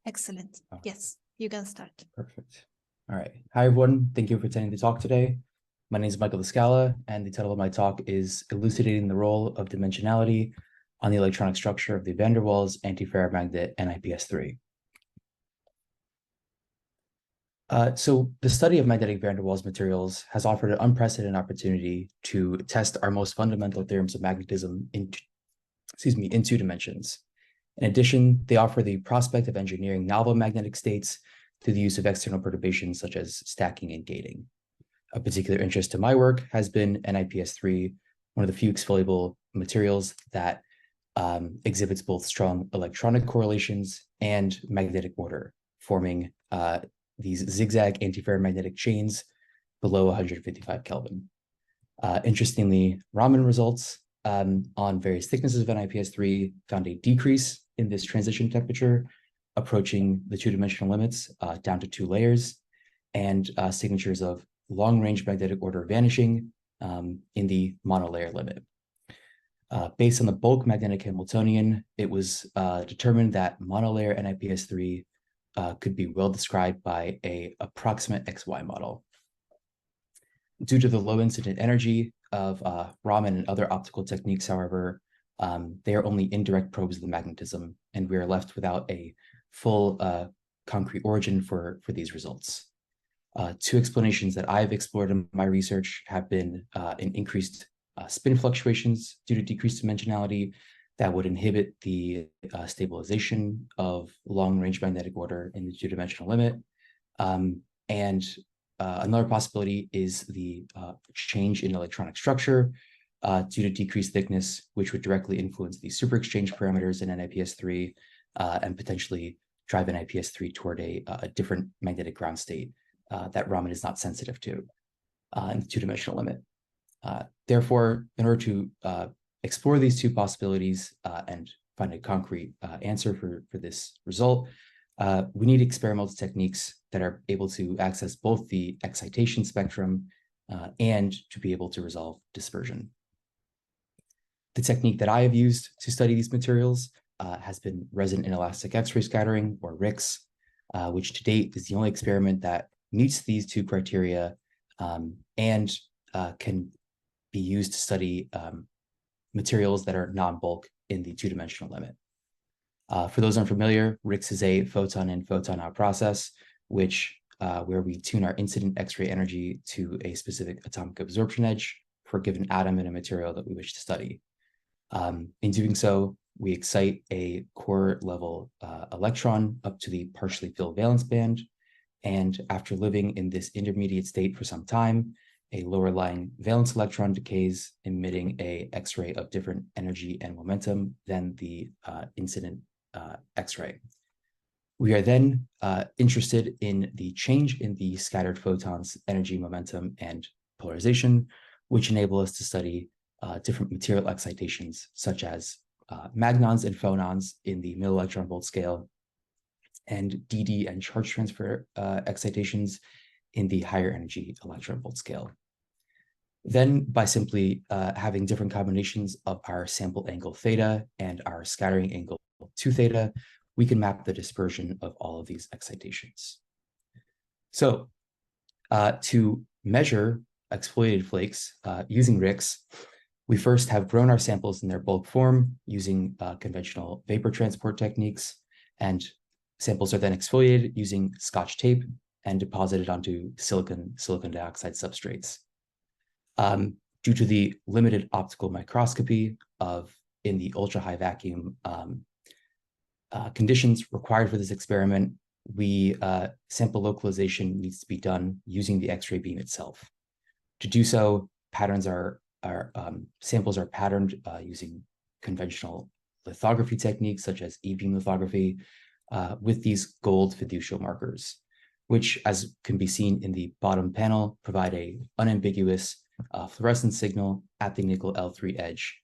Excellent. Yes, you can start. Perfect. All right. Hi, everyone. Thank you for attending the talk today. My name is Michael DiScala, and the title of my talk is Elucidating the Role of Dimensionality on the Electronic Structure of the van der Waals Antiferromagnet NIPS3. So the study of magnetic van der Waals materials has offered an unprecedented opportunity to test our most fundamental theorems of magnetism in two dimensions. In addition, they offer the prospect of engineering novel magnetic states through the use of external perturbations such as stacking and gating. A particular interest to my work has been NIPS3, one of the few exfoliable materials that exhibits both strong electronic correlations and magnetic order, forming these zigzag antiferromagnetic chains below 155 Kelvin. Interestingly, Raman results on various thicknesses of NIPS3 found a decrease in this transition temperature, approaching the two-dimensional limits down to 2 layers, and signatures of long-range magnetic order vanishing in the monolayer limit. Based on the bulk magnetic Hamiltonian, it was determined that monolayer NIPS3 could be well described by an approximate XY model. Due to the low incident energy of Raman and other optical techniques, however, they are only indirect probes of the magnetism, and we are left without a full concrete origin for these results. 2 explanations that I've explored in my research have been an increased spin fluctuations due to decreased dimensionality that would inhibit the stabilization of long-range magnetic order in the two-dimensional limit. And another possibility is the change in electronic structure due to decreased thickness, which would directly influence the superexchange parameters in NIPS3 and potentially drive NIPS3 toward a different magnetic ground state that Raman is not sensitive to in the two-dimensional limit. Therefore, in order to explore these 2 possibilities and find a concrete answer for this result, we need experimental techniques that are able to access both the excitation spectrum and to be able to resolve dispersion. The technique that I have used to study these materials has been resonant inelastic X-ray scattering, or RIX, which to date is the only experiment that meets these 2 criteria and can be used to study materials that are non-bulk in the two-dimensional limit. For those unfamiliar, RIX is a photon in, photon out process, which where we tune our incident X-ray energy to a specific atomic absorption edge for a given atom in a material that we wish to study. In doing so, we excite a core level electron up to the partially filled valence band. And after living in this intermediate state for some time, a lower lying valence electron decays, emitting a X-ray of different energy and momentum than the incident X-ray. We are then interested in the change in the scattered photons' energy, momentum, and polarization, which enable us to study different material excitations, such as magnons and phonons in the milli-electron volt scale, and DD and charge transfer excitations in the higher energy electron volt scale. Then, by simply having different combinations of our sample angle theta and our scattering angle 2 theta, we can map the dispersion of all of these excitations. So, to measure exfoliated flakes using RIX, we first have grown our samples in their bulk form using conventional vapor transport techniques, and samples are then exfoliated using Scotch tape and deposited onto silicon dioxide substrates. Due to the limited optical microscopy in the ultra-high vacuum conditions required for this experiment, sample localization needs to be done using the X-ray beam itself. To do so, samples are patterned using conventional lithography techniques such as E-beam lithography with these gold fiducial markers, which, as can be seen in the bottom panel, provide a unambiguous fluorescent signal at the nickel L3 edge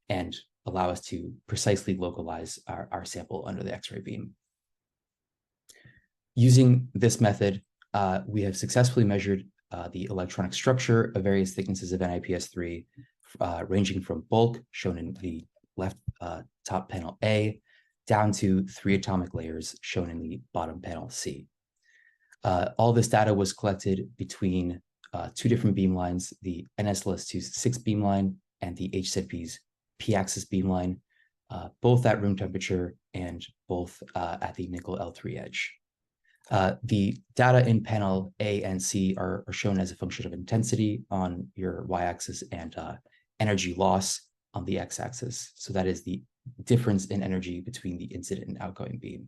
and allow us to precisely localize our sample under the X-ray beam. Using this method, we have successfully measured the electronic structure of various thicknesses of NIPS3, ranging from bulk, shown in the left top panel A, down to 3 atomic layers shown in the bottom panel C. All this data was collected between 2 different beamlines, the NSLS26 beamline and the HZP's p-axis beamline, both at room temperature and both at the nickel L3 edge. The data in panel A and C are shown as a function of intensity on your y-axis and energy loss on the x-axis. So that is the difference in energy between the incident and outgoing beam.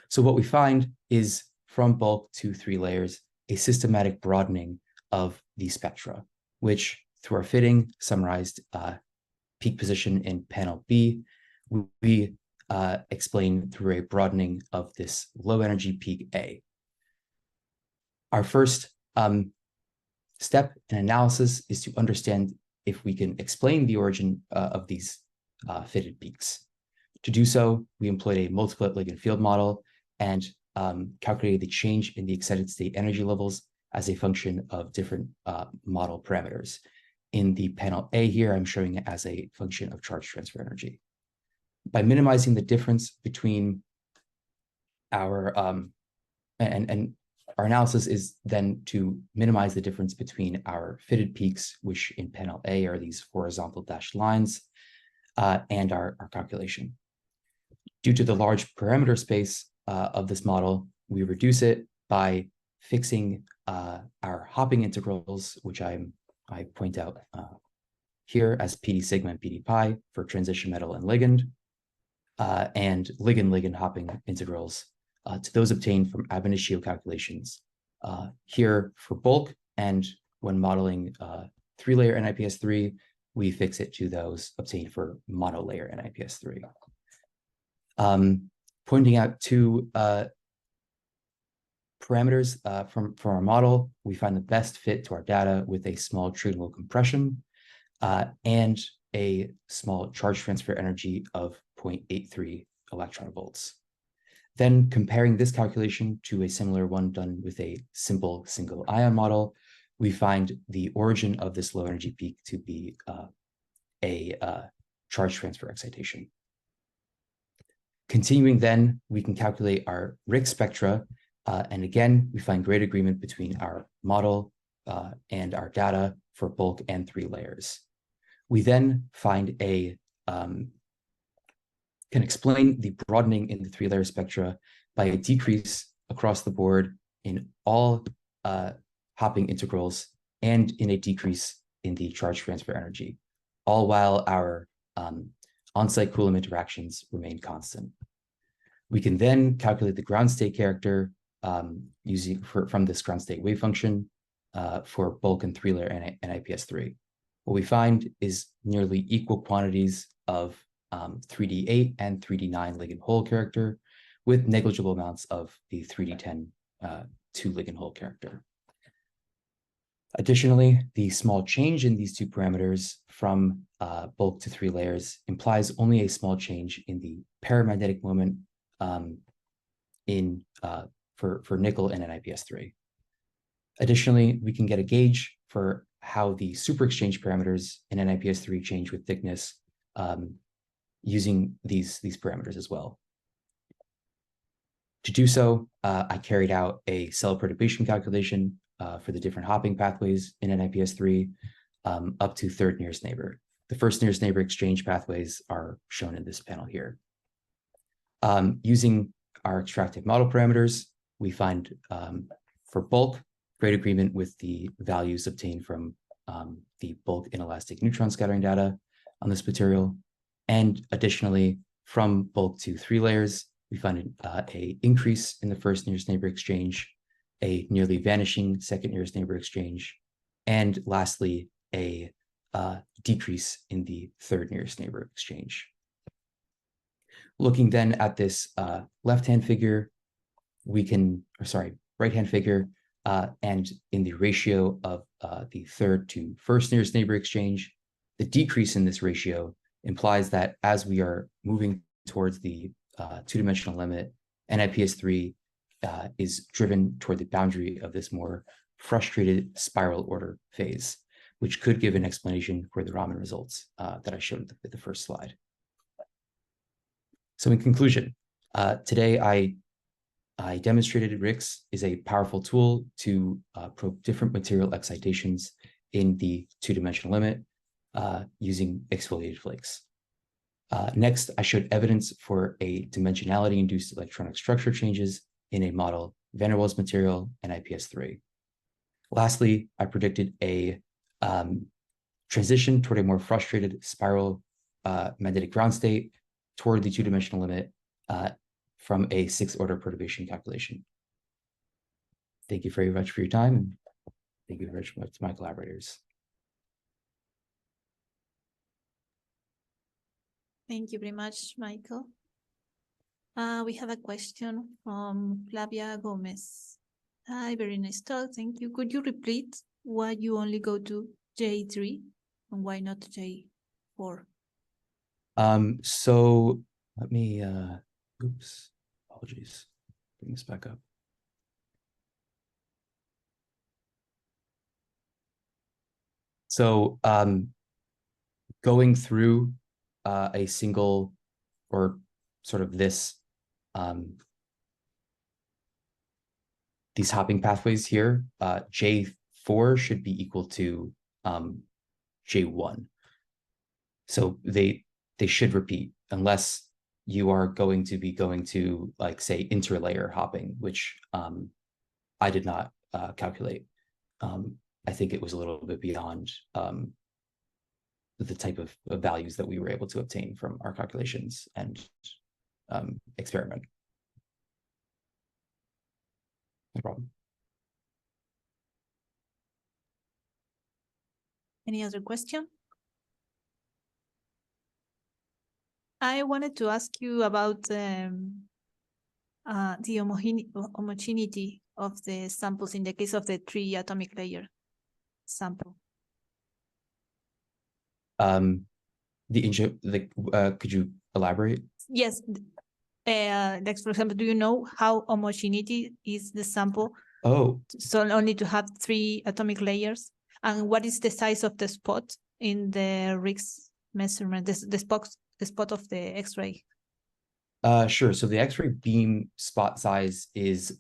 So what we find is from bulk to 3 layers, a systematic broadening of the spectra, which through our fitting summarized peak position in panel B, we explain through a broadening of this low energy peak A. Our first step in analysis is to understand if we can explain the origin of these fitted peaks. To do so, we employed a multiplet ligand field model and calculated the change in the excited state energy levels as a function of different model parameters. In the panel A here, I'm showing it as a function of charge transfer energy. By minimizing the difference between our, and our analysis is then to minimize the difference between our fitted peaks, which in panel A are these horizontal dashed lines, and our calculation. Due to the large parameter space of this model, we reduce it by fixing our hopping integrals, which I point out here as PD sigma and PD pi for transition metal and ligand, and ligand hopping integrals to those obtained from ab initio calculations here for bulk, and when modeling 3-layer NIPS3, we fix it to those obtained for monolayer NIPS3. Pointing out 2 parameters from our model, we find the best fit to our data with a small trigonal compression and a small charge transfer energy of 0.83 electron volts. Then comparing this calculation to a similar one done with a simple single ion model, we find the origin of this low energy peak to be a charge transfer excitation. Continuing then, we can calculate our RIC spectra, and again, we find great agreement between our model and our data for bulk and 3 layers. We then find can explain the broadening in the 3-layer spectra by a decrease across the board in all hopping integrals and in a decrease in the charge transfer energy, all while our on-site Coulomb interactions remain constant. We can then calculate the ground state character from this ground state wave function for bulk and 3-layer NIPS3. What we find is nearly equal quantities of 3D8 and 3D9 ligand hole character with negligible amounts of the 3D10 2 ligand hole character. Additionally, the small change in these 2 parameters from bulk to 3 layers implies only a small change in the paramagnetic moment for nickel in NIPS3. Additionally, we can get a gauge for how the superexchange parameters in NIPS3 change with thickness using these parameters as well. To do so, I carried out a cell perturbation calculation for the different hopping pathways in NIPS3 up to 3rd nearest neighbor. The 1st nearest neighbor exchange pathways are shown in this panel here. Using our extractive model parameters, we find for bulk, great agreement with the values obtained from the bulk inelastic neutron scattering data on this material. And additionally, from bulk to 3 layers, we find a increase in the 1st nearest neighbor exchange, a nearly vanishing 2nd nearest neighbor exchange, and lastly, a decrease in the 3rd nearest neighbor exchange. Looking then at this right-hand figure, and in the ratio of the 3rd to 1st nearest neighbor exchange, the decrease in this ratio implies that as we are moving towards the 2-dimensional limit, NIPS3 is driven toward the boundary of this more frustrated spiral order phase, which could give an explanation for the Raman results that I showed at the first slide. So in conclusion, today I demonstrated RIX is a powerful tool to probe different material excitations in the two-dimensional limit using exfoliated flakes. Next, I showed evidence for a dimensionality-induced electronic structure changes in a model van der Waals material and IPS3. Lastly, I predicted a transition toward a more frustrated spiral magnetic ground state toward the two-dimensional limit from a sixth-order perturbation calculation. Thank you very much for your time, and thank you very much to my collaborators. Thank you very much, Michael. We have a question from Flavia Gomez. Hi, very nice talk. Thank you. Could you repeat why you only go to J3 and why not J4? So let me, oops, apologies. Bring this back up. So going through a single or sort of this, these hopping pathways here, J4 should be equal to J1. So they should repeat unless you are going to like say interlayer hopping, which I did not calculate. I think it was a little bit beyond the type of values that we were able to obtain from our calculations and experiment. No problem. Any other question? I wanted to ask you about the homogeneity of the samples in the case of the 3 atomic layer sample. Could you elaborate? Yes. Like for example, do you know how homogeneity is the sample? Oh, so only to have 3 atomic layers, and what is the size of the spot in the RIX measurement? The spot of the X-ray. Sure. So the X-ray beam spot size is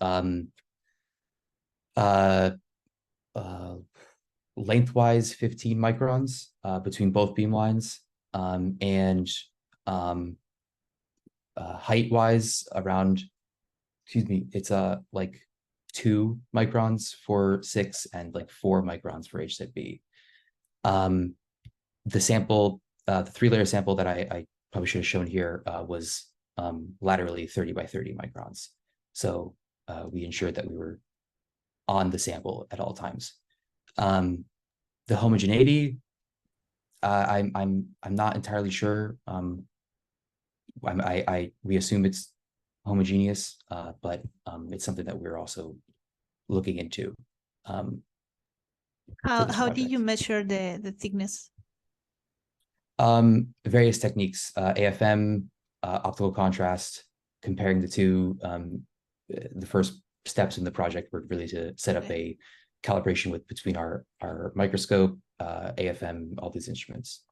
lengthwise 15 microns between both beam lines, and height-wise around, it's like 2 microns for 6 and like 4 microns for H sub B. The sample, the 3-layer sample that I probably should have shown here was laterally 30 by 30 microns. So we ensured that we were on the sample at all times. The homogeneity, I'm not entirely sure. We assume it's homogeneous, but it's something that we're also looking into. How do you measure the thickness? Various techniques, AFM, optical contrast, comparing the two. The first steps in the project were really to set up a calibration between our microscope, AFM, all these instruments.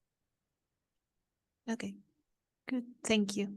Okay, good. Thank you.